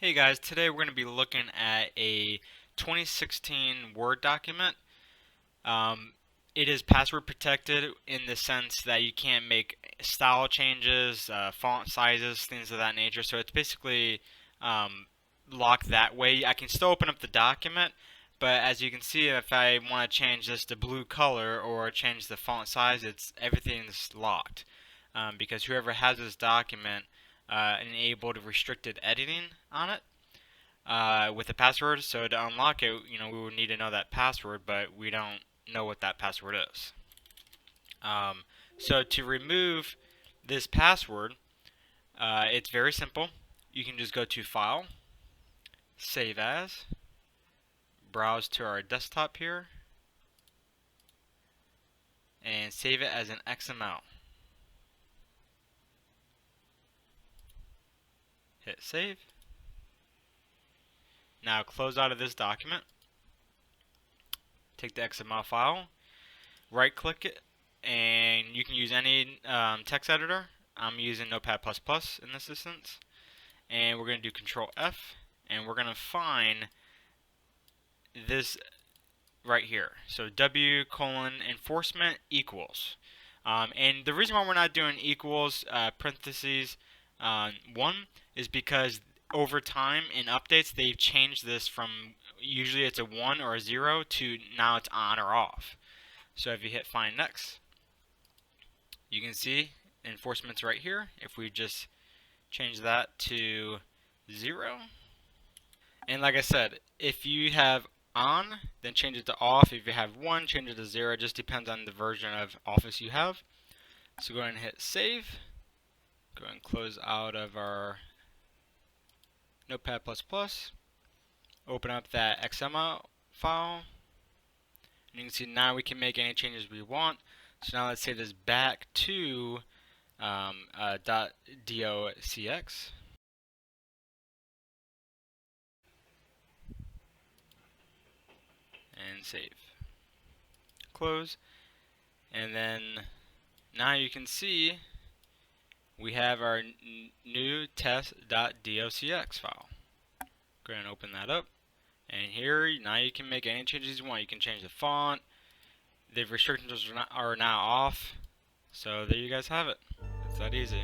Hey guys, today we're going to be looking at a 2016 Word document. Um, it is password protected in the sense that you can't make style changes, font sizes, things of that nature. So it's basically um, locked that way. I can still open up the document, but as you can see, if I want to change this to blue color or change the font size, everything's locked because whoever has this document enabled restricted editing on it with a password. So to unlock it, we would need to know that password, but we don't know what that password is. So to remove this password, it's very simple. You can just go to File, Save As, browse to our desktop here, and save it as an XML. Hit Save. Now close out of this document. Take the XML file, right click it, and you can use any text editor. I'm using Notepad++ in this instance. And we're going to do Control F, and we're going to find this right here. So W colon enforcement equals. And the reason why we're not doing equals parentheses 1 is because over time in updates they've changed this from usually it's a 1 or a 0 to now it's on or off. So if you hit find next, you can see enforcement's right here. If we just change that to 0, and like I said, if you have on, then change it to off. If you have 1, change it to 0. It just depends on the version of Office you have. So go ahead and hit save. Go ahead and close out of our Notepad++. Open up that XML file. And you can see now we can make any changes we want. So now let's save this back to .docx. And save. Close. And then now you can see we have our new test.docx file. Go ahead and open that up. And here, now you can make any changes you want. You can change the font. The restrictions are now off. So there you guys have it. It's that easy.